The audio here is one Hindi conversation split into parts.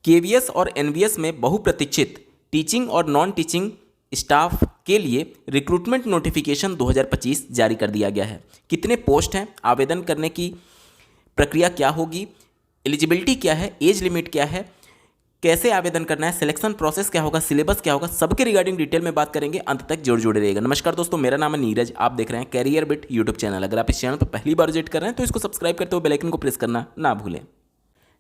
केवीएस और एनवीएस में बहुप्रतीक्षित टीचिंग और नॉन टीचिंग स्टाफ के लिए रिक्रूटमेंट नोटिफिकेशन 2025 जारी कर दिया गया है। कितने पोस्ट हैं, आवेदन करने की प्रक्रिया क्या होगी, एलिजिबिलिटी क्या है, एज लिमिट क्या है, कैसे आवेदन करना है, सिलेक्शन प्रोसेस क्या होगा, सिलेबस क्या होगा, सबके रिगार्डिंग डिटेल में बात करेंगे। अंत तक जुड़े रहिएगा। नमस्कार दोस्तों, मेरा नाम है नीरज, आप देख रहे हैं कैरियर बिट यूट्यूब चैनल। अगर आप इस चैनल पर पहली बार विजिट कर रहे हैं तो इसको सब्सक्राइब करते हुए बेल आइकन को प्रेस करना ना भूलें।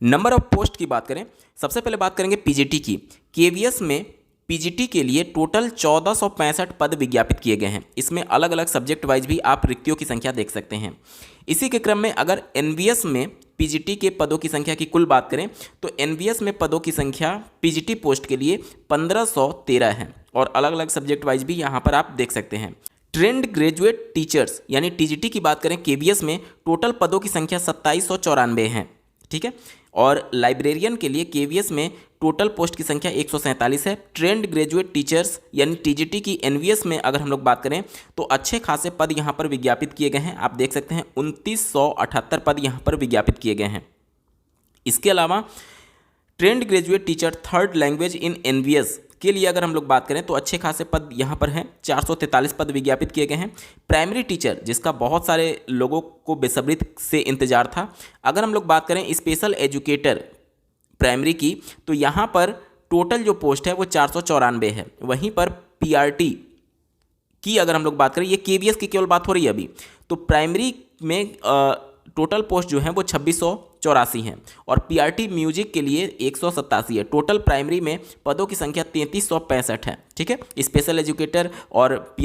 नंबर ऑफ पोस्ट की बात करें, सबसे पहले बात करेंगे पीजीटी की। केवीएस में पीजीटी के लिए टोटल 1465 पद विज्ञापित किए गए हैं। इसमें अलग अलग सब्जेक्ट वाइज भी आप रिक्तियों की संख्या देख सकते हैं। इसी के क्रम में अगर एनवीएस में पीजीटी के पदों की संख्या की कुल बात करें तो एनवीएस में पदों की संख्या पीजीटी पोस्ट के लिए 1513 है और अलग अलग सब्जेक्ट वाइज भी यहाँ पर आप देख सकते हैं। ट्रेंड ग्रेजुएट टीचर्स यानी टीजीटी की बात करें केवीएस में टोटल पदों की संख्या 2794 है, ठीक है। और लाइब्रेरियन के लिए केवीएस में टोटल पोस्ट की संख्या 147 है। ट्रेंड ग्रेजुएट टीचर्स यानी टीजीटी की एनवीएस में अगर हम लोग बात करें तो अच्छे खासे पद यहाँ पर विज्ञापित किए गए हैं। आप देख सकते हैं 2978 पद यहाँ पर विज्ञापित किए गए हैं। इसके अलावा trained graduate teacher third language in NVS के लिए अगर हम लोग बात करें तो अच्छे खासे पद यहाँ पर हैं, 443 पद विज्ञापित किए गए हैं। प्राइमरी टीचर जिसका बहुत सारे लोगों को बेसब्री से इंतजार था, अगर हम लोग बात करें स्पेशल एजुकेटर प्राइमरी की तो यहाँ पर टोटल जो पोस्ट है वो 494 है। वहीं पर पीआरटी की अगर हम लोग बात करें, ये केवीएस की केवल बात हो रही है अभी, तो प्राइमरी में टोटल पोस्ट जो है वो 2684 हैं और पीआरटी म्यूजिक के लिए 187 है। टोटल प्राइमरी में पदों की संख्या 3365 है, ठीक है, स्पेशल एजुकेटर और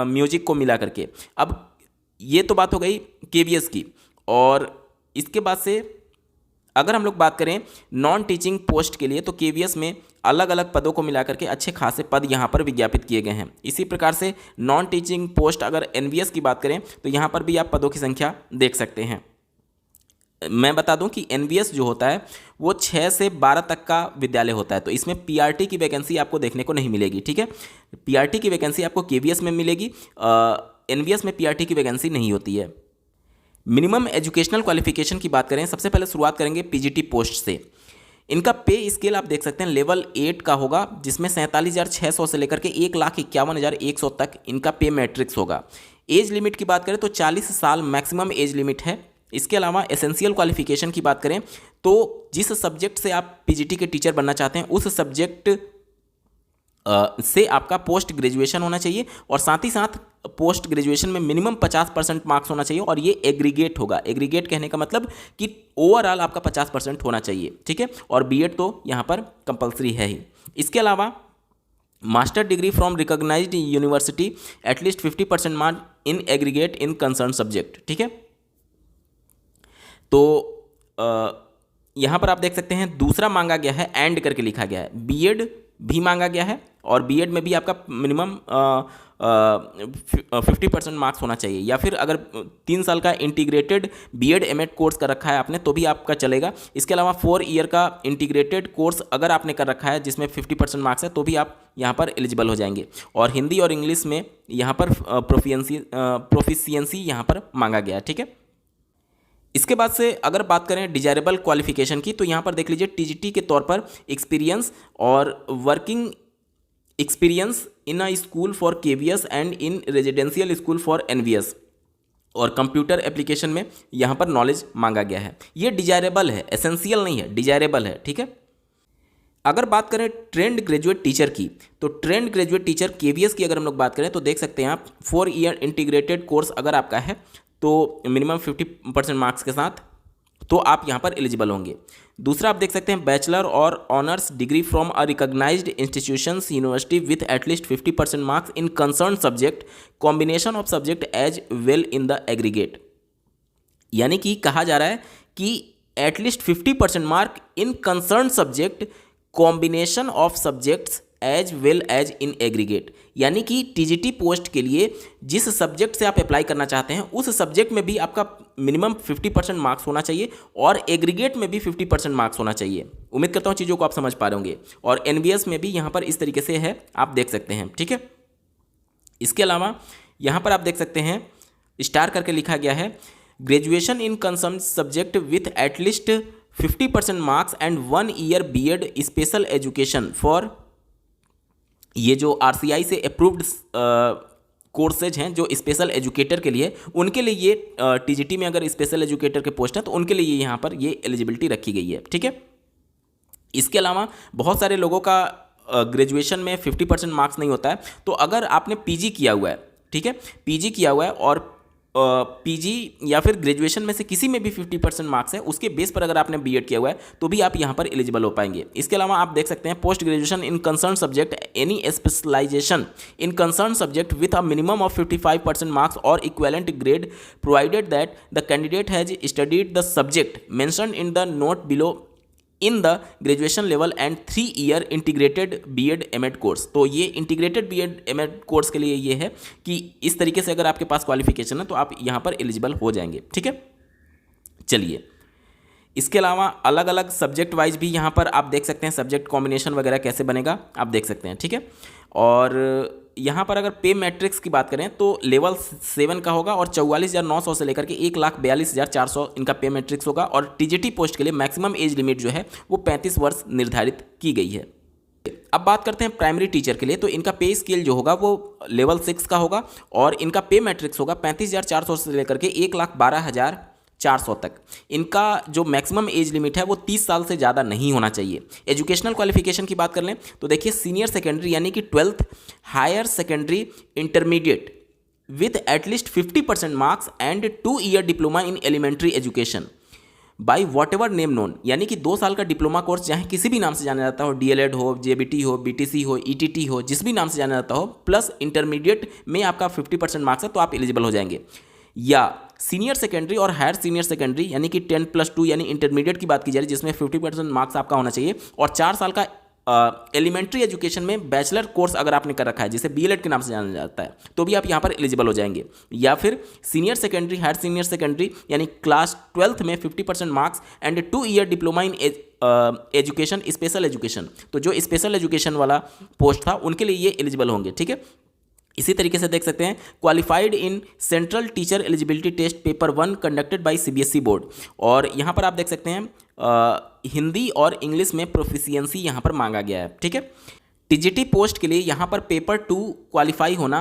म्यूजिक को मिला करके। अब ये तो बात हो गई केवीएस की। और इसके बाद से अगर हम लोग बात करें नॉन टीचिंग पोस्ट के लिए तो केवीएस में अलग अलग पदों को मिलाकर के अच्छे खासे पद यहाँ पर विज्ञापित किए गए हैं। इसी प्रकार से नॉन टीचिंग पोस्ट अगर एनवीएस की बात करें तो यहाँ पर भी आप पदों की संख्या देख सकते हैं। मैं बता दूं कि एनवीएस जो होता है वो 6 से 12 तक का विद्यालय होता है, तो इसमें पीआरटी की वैकेंसी आपको देखने को नहीं मिलेगी, ठीक है। पीआरटी की वैकेंसी आपको केवीएस में मिलेगी, एनवीएस में पीआरटी की वैकेंसी नहीं होती है। मिनिमम एजुकेशनल क्वालिफिकेशन की बात करें, सबसे पहले शुरुआत करेंगे पीजीटी पोस्ट से। इनका पे स्केल आप देख सकते हैं लेवल 8 का होगा, जिसमें 47,600 से लेकर के 1,51,100 तक इनका पे मैट्रिक्स होगा। एज लिमिट की बात करें तो 40 साल मैक्सिमम एज लिमिट है। इसके अलावा एसेंशियल क्वालिफिकेशन की बात करें तो जिस सब्जेक्ट से आप पीजीटी के टीचर बनना चाहते हैं उस सब्जेक्ट से आपका पोस्ट ग्रेजुएशन होना चाहिए और साथ ही साथ पोस्ट ग्रेजुएशन में मिनिमम 50% मार्क्स होना चाहिए और ये एग्रीगेट होगा। एग्रीगेट कहने का मतलब कि ओवरऑल आपका 50% होना चाहिए, ठीक है। और बीएड तो यहाँ पर कंपलसरी है ही। इसके अलावा master degree from recognised university at least 50% mark in aggregate in concern subject, ठीक है। तो यहाँ पर आप देख सकते हैं दूसरा मांगा गया है एंड करके लिखा गया है, बीएड भी मांगा गया है और बीएड में भी आपका मिनिमम 50% मार्क्स होना चाहिए, या फिर अगर 3 साल का इंटीग्रेटेड बीएड एमएड कोर्स कर रखा है आपने तो भी आपका चलेगा। इसके अलावा 4 ईयर का इंटीग्रेटेड कोर्स अगर आपने कर रखा है जिसमें 50% मार्क्स है तो भी आप यहाँ पर एलिजिबल हो जाएंगे। और हिंदी और इंग्लिश में यहाँ पर प्रोफिशिएंसी यहाँ पर मांगा गया है, ठीक है। इसके बाद से अगर बात करें डिजायरेबल क्वालिफिकेशन की तो यहाँ पर देख लीजिए टीजीटी के तौर पर एक्सपीरियंस और working experience in a school for KVS and in residential school for NVS और कंप्यूटर एप्लीकेशन में यहाँ पर नॉलेज मांगा गया है। ये डिजायरेबल है, एसेंशियल नहीं है, डिजायरेबल है, ठीक है। अगर बात करें ट्रेंड ग्रेजुएट टीचर की तो ट्रेंड ग्रेजुएट टीचर केवीएस की अगर हम लोग बात करें तो देख सकते हैं आप 4 ईयर इंटीग्रेटेड कोर्स अगर आपका है तो मिनिमम 50% मार्क्स के साथ तो आप यहाँ पर एलिजिबल होंगे। दूसरा आप देख सकते हैं बैचलर और honours degree from a recognised institutions university with at least 50% marks in concern subject combination of subject as well in the aggregate. यानी कि कहा जा रहा है कि at least 50% mark in concern subject combination of subjects as well as in aggregate. यानी कि टीजीटी पोस्ट के लिए जिस सब्जेक्ट से आप अप्लाई करना चाहते हैं उस सब्जेक्ट में भी आपका मिनिमम 50% मार्क्स होना चाहिए और एग्रीगेट में भी 50% मार्क्स होना चाहिए। उम्मीद करता हूँ चीज़ों को आप समझ पा रहे होंगे। और एनवीएस में भी यहाँ पर इस तरीके से है, आप देख सकते हैं, ठीक है। इसके अलावा यहाँ पर आप देख सकते हैं स्टार करके लिखा गया है graduation in concern subject with at least 50% marks and 1 year BEd special education for, ये जो आरसीआई से अप्रूव्ड कोर्सेज हैं जो स्पेशल एजुकेटर के लिए, उनके लिए ये टीजीटी में अगर स्पेशल एजुकेटर के पोस्ट हैं तो उनके लिए यहाँ पर ये एलिजिबिलिटी रखी गई है। ठीक है, इसके अलावा बहुत सारे लोगों का ग्रेजुएशन में 50% मार्क्स नहीं होता है, तो अगर आपने पीजी किया हुआ है, ठीक है, पीजी किया हुआ है और पीजी या फिर ग्रेजुएशन में से किसी में भी 50% मार्क्स है, उसके बेस पर अगर आपने बीएड किया हुआ है तो भी आप यहाँ पर एलिजिबल हो पाएंगे। इसके अलावा आप देख सकते हैं post graduation in concern subject any specialization in concern subject with a minimum of 55% marks और equivalent grade provided that the candidate has studied the subject mentioned in the note below in the graduation level and 3 year integrated BEd MEd course. तो ये इंटीग्रेटेड बीएड एमएड कोर्स के लिए ये है कि इस तरीके से अगर आपके पास क्वालिफिकेशन है तो आप यहाँ पर एलिजिबल हो जाएंगे। ठीक है, चलिए इसके अलावा अलग अलग सब्जेक्ट वाइज भी यहाँ पर आप देख सकते हैं सब्जेक्ट कॉम्बिनेशन वगैरह कैसे बनेगा आप देख सकते हैं। ठीक है, और यहाँ पर अगर पे मैट्रिक्स की बात करें तो लेवल 7 का होगा और 44,900 से लेकर के 1,42,400 इनका पे मैट्रिक्स होगा। और टीजीटी पोस्ट के लिए मैक्सिमम एज लिमिट जो है वो 35 वर्ष निर्धारित की गई है। अब बात करते हैं प्राइमरी टीचर के लिए, तो इनका पे स्केल जो होगा वो लेवल 6 का होगा और इनका पे मैट्रिक्स होगा 35,400 से लेकर के 1,12,400 तक। इनका जो मैक्सिमम एज लिमिट है वो 30 साल से ज़्यादा नहीं होना चाहिए। एजुकेशनल क्वालिफिकेशन की बात कर लें तो देखिए सीनियर सेकेंडरी यानी कि 12th, higher secondary intermediate with at least 50% marks and 2 year diploma in elementary education by whatever name known, यानी कि 2 साल का डिप्लोमा कोर्स चाहे किसी भी नाम से जाना जाता हो, डीएलएड हो, जेबीटी हो, बीटीसी हो, ईटीटी हो, जिस भी नाम से जाना जाता हो, प्लस इंटरमीडिएट में आपका 50% मार्क्स है तो आप एलिजिबल हो जाएंगे। या सीनियर सेकेंडरी और हायर सीनियर सेकेंडरी यानी कि 10+2 यानी इंटरमीडिएट की बात की जा रही है जिसमें 50% मार्क्स आपका होना चाहिए और 4 साल का एलिमेंट्री एजुकेशन में बैचलर कोर्स अगर आपने कर रखा है जिसे बीएलएड के नाम से जाना जाता है तो भी आप यहाँ पर एलिजिबल हो जाएंगे। या फिर senior secondary, higher senior secondary यानी क्लास 12th में 50% marks and 2 year diploma in education special education, तो जो स्पेशल एजुकेशन वाला पोस्ट था उनके लिए ये एलिजिबल होंगे। ठीक है, इसी तरीके से देख सकते हैं qualified in central teacher eligibility test paper 1 conducted by CBSE board, और यहाँ पर आप देख सकते हैं हिंदी और इंग्लिश में प्रोफिशिएंसी यहाँ पर मांगा गया है। ठीक है, टीजीटी पोस्ट के लिए यहाँ पर पेपर 2 क्वालिफाई होना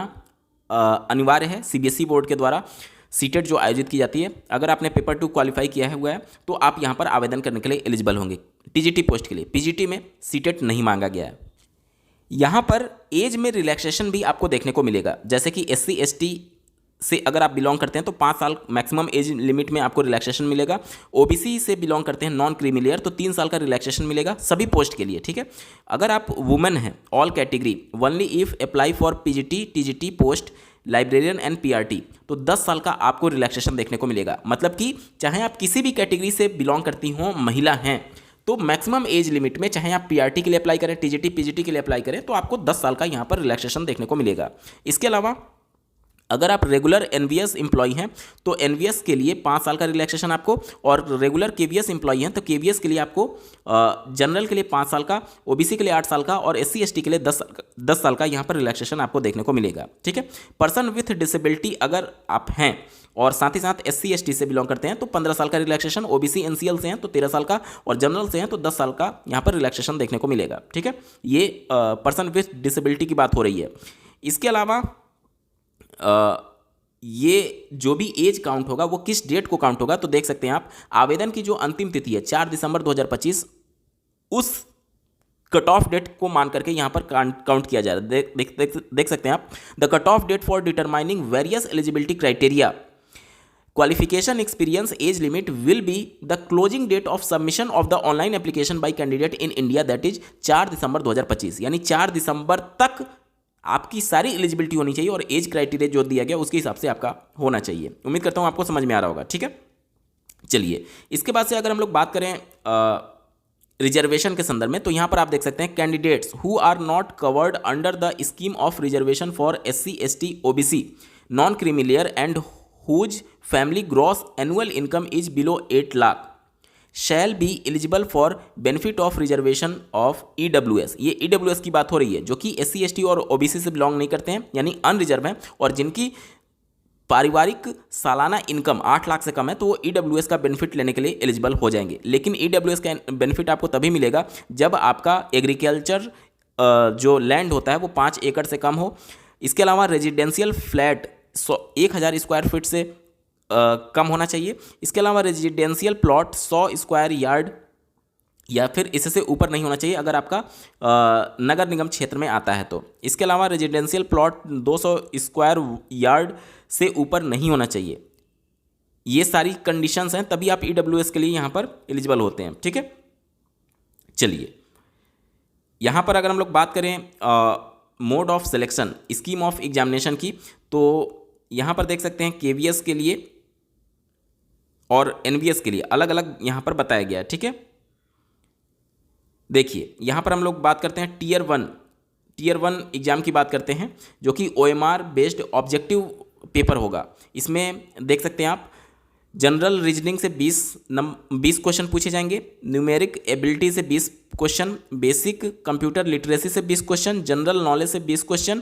अनिवार्य है सीबीएसई बोर्ड के द्वारा सीटेट जो आयोजित की जाती है। अगर आपने पेपर 2 क्वालिफाई किया हुआ है तो आप यहाँ पर आवेदन करने के लिए एलिजिबल होंगे टीजीटी पोस्ट के लिए। पीजीटी में सीटेट नहीं मांगा गया है। यहाँ पर एज में रिलैक्सेशन भी आपको देखने को मिलेगा, जैसे कि एससी एसटी से अगर आप बिलोंग करते हैं तो 5 साल मैक्सिमम एज लिमिट में आपको रिलैक्सेशन मिलेगा। ओबीसी से बिलोंग करते हैं नॉन क्रीमी लेयर तो 3 साल का रिलैक्सेशन मिलेगा सभी पोस्ट के लिए। ठीक है, अगर आप वुमेन हैं all category only if apply for PGT TGT post librarian and PRT तो 10 साल का आपको रिलैक्सेशन देखने को मिलेगा। मतलब कि चाहे आप किसी भी कैटेगरी से बिलोंग करती हों, महिला हैं, तो मैक्सिमम एज लिमिट में चाहे आप पीआरटी के लिए अप्लाई करें, टीजीटी पीजीटी के लिए अप्लाई करें तो आपको 10 साल का यहाँ पर रिलैक्सेशन देखने को मिलेगा। इसके अलावा अगर आप रेगुलर एनवीएस एम्प्लॉय हैं तो एनवीएस के लिए 5 साल का रिलैक्सेशन आपको, और रेगुलर केवीएस एम्प्लॉय हैं तो केवीएस के लिए आपको जनरल के लिए 5 साल का, ओबीसी के लिए 8 साल का और एससी एसटी के लिए 10 साल का यहाँ पर रिलैक्सेशन आपको देखने को मिलेगा। ठीक है, पर्सन विथ डिसेबिलिटी अगर आप हैं और साथ ही साथ एससी एसटी से बिलोंग करते हैं तो 15 साल का रिलैक्सेशन, ओबीसी एनसीएल से हैं तो 13 साल का और जनरल से हैं तो 10 साल का यहाँ पर रिलैक्सेशन देखने को मिलेगा। ठीक है, ये पर्सन विथ डिसेबिलिटी की बात हो रही है। इसके अलावा ये जो भी एज काउंट होगा वो किस डेट को काउंट होगा तो देख सकते हैं आप आवेदन की जो अंतिम तिथि है 4 दिसंबर 2025 उस कट ऑफ डेट को मान करके यहाँ पर काउंट किया जा रहा है। देख सकते हैं आप the cut off date for determining various eligibility criteria qualification experience age limit will be the closing date of submission of the online application by candidate in India that is 4 December 2025, यानी 4 दिसंबर तक आपकी सारी एलिजिबिलिटी होनी चाहिए और एज क्राइटेरिया जो दिया गया उसके हिसाब से आपका होना चाहिए। उम्मीद करता हूँ आपको समझ में आ रहा होगा। ठीक है, चलिए इसके बाद से अगर हम लोग बात करें रिजर्वेशन के संदर्भ में तो यहाँ पर आप देख सकते हैं candidates who are not covered under the scheme of reservation for SC ST OBC non creamy layer and whose family gross annual income is below 8 lakh shall be eligible for benefit of reservation of EWS. ये ईडब्ल्यूएस की बात हो रही है जो कि एससी एसटी और ओबीसी से बिलोंग नहीं करते हैं यानी अनरिजर्व हैं और जिनकी पारिवारिक सालाना इनकम 8 लाख से कम है तो वो ईडब्ल्यूएस का बेनिफिट लेने के लिए एलिजिबल हो जाएंगे। लेकिन ईडब्ल्यूएस का बेनिफिट आपको तभी मिलेगा जब आपका एग्रीकल्चर जो लैंड होता है वो 5 एकड़ से कम हो। इसके अलावा रेजिडेंशियल फ्लैट 1000 स्क्वायर फीट से कम होना चाहिए। इसके अलावा रेजिडेंशियल प्लॉट 100 स्क्वायर यार्ड या फिर इससे ऊपर नहीं होना चाहिए अगर आपका नगर निगम क्षेत्र में आता है तो। इसके अलावा रेजिडेंशियल प्लॉट 200 स्क्वायर यार्ड से ऊपर नहीं होना चाहिए। ये सारी कंडीशंस हैं, तभी आप ईडब्ल्यूएस के लिए यहाँ पर एलिजिबल होते हैं। ठीक है, चलिए यहाँ पर अगर हम लोग बात करें mode of selection scheme of examination की, तो यहाँ पर देख सकते हैं केवीएस के लिए और एनवीएस के लिए अलग अलग यहाँ पर बताया गया है। ठीक है, देखिए यहाँ पर हम लोग बात करते हैं टीयर वन एग्जाम की बात करते हैं, जो कि ओएमआर बेस्ड ऑब्जेक्टिव पेपर होगा। इसमें देख सकते हैं आप जनरल रीजनिंग से 20 क्वेश्चन पूछे जाएंगे, न्यूमेरिक एबिलिटी से 20 क्वेश्चन, बेसिक कंप्यूटर लिटरेसी से 20 क्वेश्चन, जनरल नॉलेज से 20 question,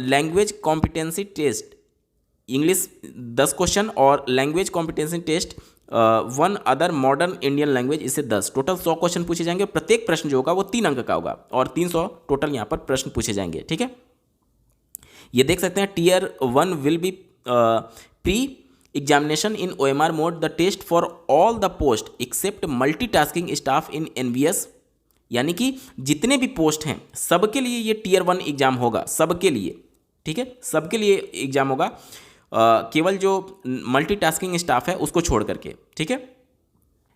language competency test English 10 question और language competency test 1 other modern Indian language इससे 10, टोटल 100 क्वेश्चन पूछे जाएंगे। प्रत्येक प्रश्न जो होगा वो 3 अंक का होगा और 300 टोटल यहाँ पर प्रश्न पूछे जाएंगे। ठीक है, ये देख सकते हैं tier 1 will be pre examination in OMR mode the test for all the post except multitasking staff in NVS, यानी कि जितने भी पोस्ट हैं सबके लिए ये टीयर 1 एग्जाम होगा, सबके लिए। ठीक है, सबके लिए एग्जाम होगा, केवल जो मल्टीटास्किंग स्टाफ है उसको छोड़ करके। ठीक है,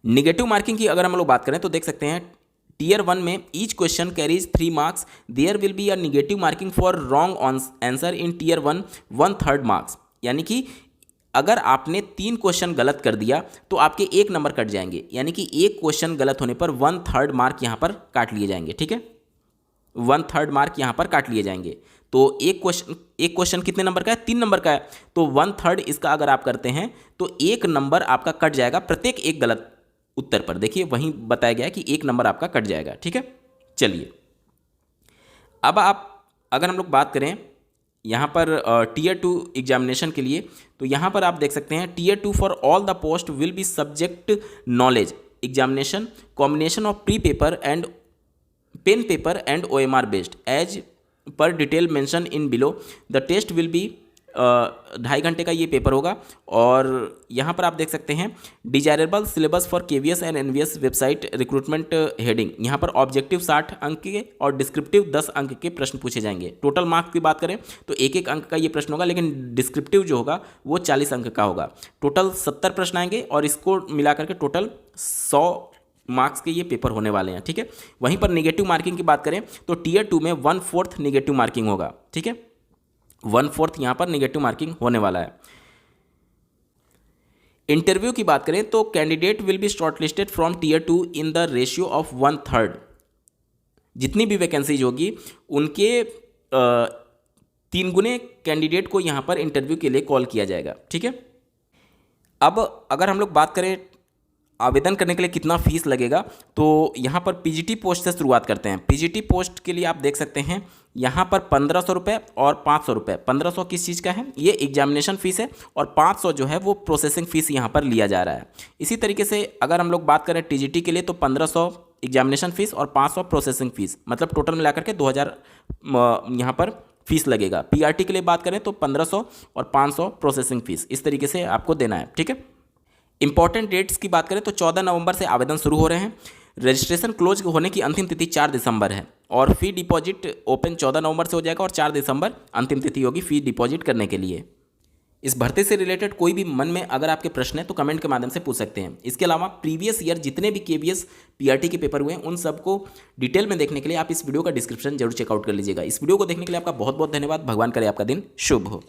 निगेटिव मार्किंग की अगर हम लोग बात करें तो देख सकते हैं टीयर 1 में each question carries 3 marks, there will be a negative marking for wrong answer in tier 1 1/3 marks, यानी कि अगर आपने 3 क्वेश्चन गलत कर दिया तो आपके 1 नंबर कट जाएंगे, यानी कि एक क्वेश्चन गलत होने पर 1/3 मार्क यहाँ पर काट लिए जाएंगे। ठीक है, 1/3 मार्क यहाँ पर काट लिए जाएंगे। तो एक क्वेश्चन कितने नंबर का है? 3 नंबर का है, तो 1/3 इसका अगर आप करते हैं तो 1 नंबर आपका कट जाएगा प्रत्येक एक गलत उत्तर पर। देखिए वहीं बताया गया है कि 1 नंबर आपका कट जाएगा। ठीक है, चलिए अब आप अगर हम लोग बात करें यहाँ पर टीयर 2 एग्जामिनेशन के लिए, तो यहाँ पर आप देख सकते हैं tier 2 for all the post will be subject knowledge examination combination of pre paper and pen paper and OMR based as per detail mention in below. The test will be 2.5 घंटे का ये पेपर होगा। और यहाँ पर आप देख सकते हैं desirable syllabus for KVS and NVS website recruitment heading, यहाँ पर ऑब्जेक्टिव 60 अंक के और डिस्क्रिप्टिव 10 अंक के प्रश्न पूछे जाएंगे। टोटल मार्क्स की बात करें तो 1-1 अंक का ये प्रश्न होगा, लेकिन डिस्क्रिप्टिव जो होगा वो 40 अंक का होगा। टोटल 70 प्रश्न आएंगे और इसको मिला करके टोटल 100 मार्क्स के ये पेपर होने वाले हैं। ठीक है, वहीं पर नेगेटिव मार्किंग की बात करें तो टीयर 2 में 1/4 नेगेटिव मार्किंग होगा। ठीक है, 1/4 यहाँ पर नेगेटिव मार्किंग होने वाला है। इंटरव्यू की बात करें तो candidate will be shortlisted from tier 2 in the ratio of 1/3। जितनी भी वैकेंसीज होगी उनके 3 गुने कैंडिडेट को यहाँ पर इंटरव्यू के लिए कॉल किया जाएगा। ठीक है, अब अगर हम लोग बात करें आवेदन करने के लिए कितना फीस लगेगा, तो यहाँ पर पीजीटी पोस्ट से शुरुआत करते हैं। पीजीटी पोस्ट के लिए आप देख सकते हैं यहाँ पर 1500 रुपये और 500 रुपये। 1500 किस चीज़ का है? ये एग्जामिनेशन फ़ीस है और 500 जो है वो प्रोसेसिंग फ़ीस यहाँ पर लिया जा रहा है। इसी तरीके से अगर हम लोग बात करें टीजीटी के लिए तो 1500 एग्जामिनेशन फ़ीस और 500 प्रोसेसिंग फ़ीस, मतलब टोटल मिलाकर के 2000 यहाँ पर फीस लगेगा। पीआरटी के लिए बात करें तो 1500 और 500 प्रोसेसिंग फ़ीस, इस तरीके से आपको देना है। ठीक है, इंपॉर्टेंट डेट्स की बात करें तो 14 नवंबर से आवेदन शुरू हो रहे हैं। रजिस्ट्रेशन क्लोज होने की अंतिम तिथि 4 दिसंबर है और फ़ी डिपॉजिट ओपन 14 नवंबर से हो जाएगा और 4 दिसंबर अंतिम तिथि होगी फ़ी डिपॉजिट करने के लिए। इस भर्ती से रिलेटेड कोई भी मन में अगर आपके प्रश्न है तो कमेंट के माध्यम से पूछ सकते हैं। इसके अलावा प्रीवियस ईयर जितने भी केवीएस पीआरटी के पेपर हुए हैं उन सबको डिटेल में देखने के लिए आप इस वीडियो का डिस्क्रिप्शन जरूर चेकआउट कर लीजिएगा। इस वीडियो को देखने के लिए आपका बहुत बहुत धन्यवाद। भगवान करे आपका दिन शुभ हो।